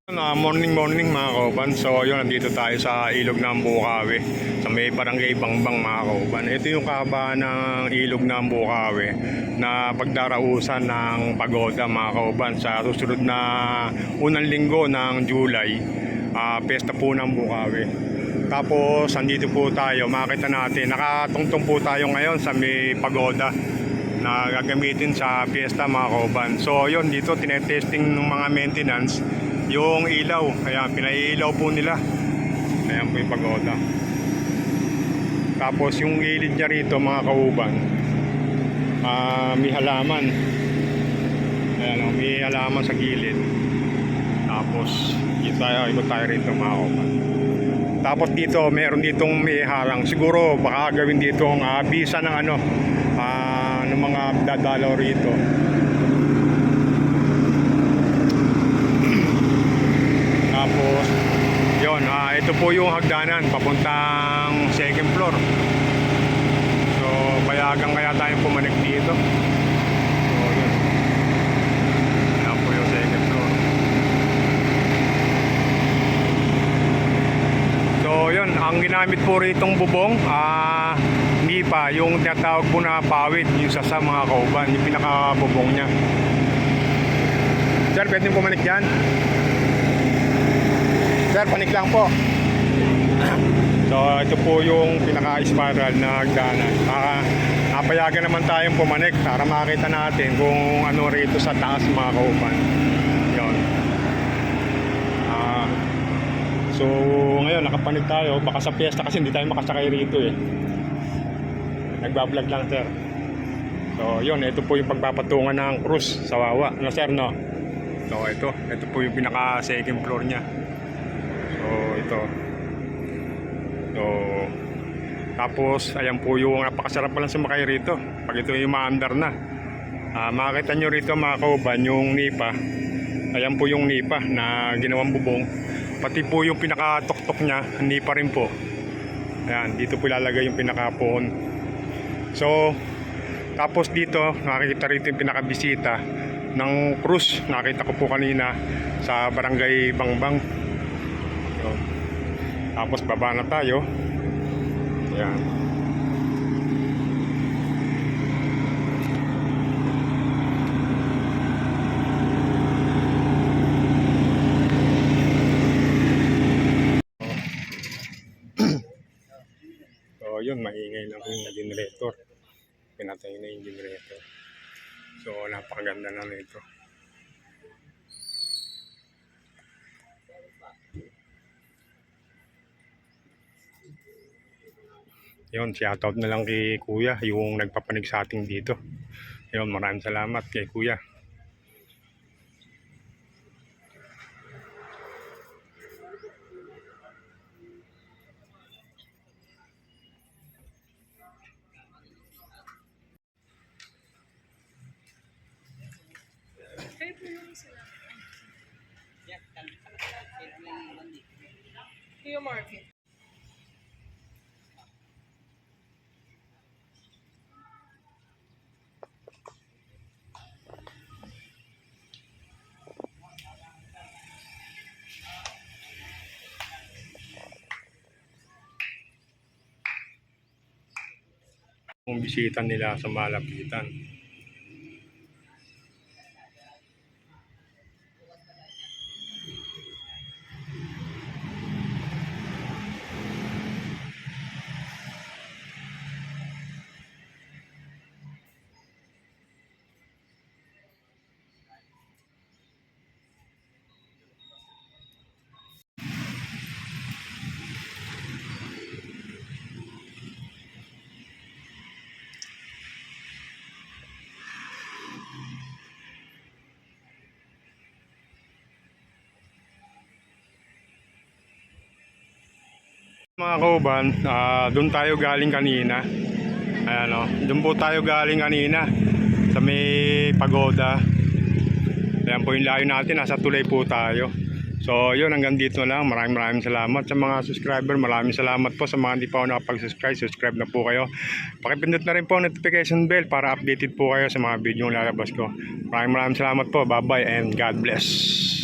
Morning mga kauban. So yun, nandito tayo sa ilog ng Bukawi, sa may barangay Bangbang mga kauban. Ito yung kahabaan ng ilog ng Bukawi na pagdarausan ng pagoda mga kauban sa susunod na unang linggo ng July. Pesta po ng Bukawi. Tapos nandito po tayo, makita natin, nakatungtong po tayo ngayon sa may pagoda na gagamitin sa piyesta mga kauban. So yun, dito tinetesting ng mga maintenance yung ilaw, kaya pinaiilaw po nila. Ayan po yung pagoda. Tapos yung gilid niya rito mga kauban, may halaman. Ayan, may halaman sa gilid. Tapos ikot tayo rito mga kauban. Tapos dito, meron ditong may harang. Siguro baka gawin dito ang bisa ng ng mga dadalaw rito. Tapos yun, ito po yung hagdanan papuntang second floor. So payagang kaya tayong pumanik dito. So yun, yan po yung second floor. So yun, ang ginamit po ritong bubong, hindi pa yung tinatawag po na pawid, yung sa mga kauban, yung pinakabubong nya. Sir, pwede yung pumanik dyan? Sir, panik lang po. So ito po yung pinaka-spiral na hagdanan. Napayagan naman tayong pumanik para makita natin kung ano rito sa taas mga kauban. Yun. So ngayon nakapanik tayo. Baka sa piyesta kasi hindi tayo makasakay rito eh. Nagbablog lang sir. So yun, ito po yung pagpapatungan ng cruise sa Wawa. Ano sir, no? So ito po yung pinaka second floor nya. So ito. So tapos ayan po yung napakasarap pa lang sumakay rito pag ito yung maandar na. Makikita nyo rito mga kauban yung nipa. Ayan po yung nipa na ginawang bubong. Pati po yung pinakatuktok nya, nipa rin po. Ayan, dito po ilalagay yung pinakapoon. So tapos dito nakikita rito yung pinakabisita ng cruise. Nakita ko po kanina sa barangay Bangbang. Tapos baba na tayo. Ayan. So yun, maingay lang yung generator. Pinatay na yung generator. So napakaganda na nito. Yun, shoutout na lang kay kuya yung nagpapanig sa ating dito. Yun, maraming salamat kay kuya. Kuya Market. Kung bisita nila sa malapitan. Mga kauban, doon tayo galing kanina. Ayan o, doon po tayo galing kanina sa may pagoda. Ayan po yung layo natin, nasa tulay po tayo. So yun, hanggang dito lang. Maraming salamat sa mga subscriber. Maraming salamat po sa mga hindi pa ako nakapag-subscribe. Subscribe na po kayo. Pakipindot na rin po ang notification bell para updated po kayo sa mga video yung lalabas ko. Maraming salamat po. Bye bye and God bless.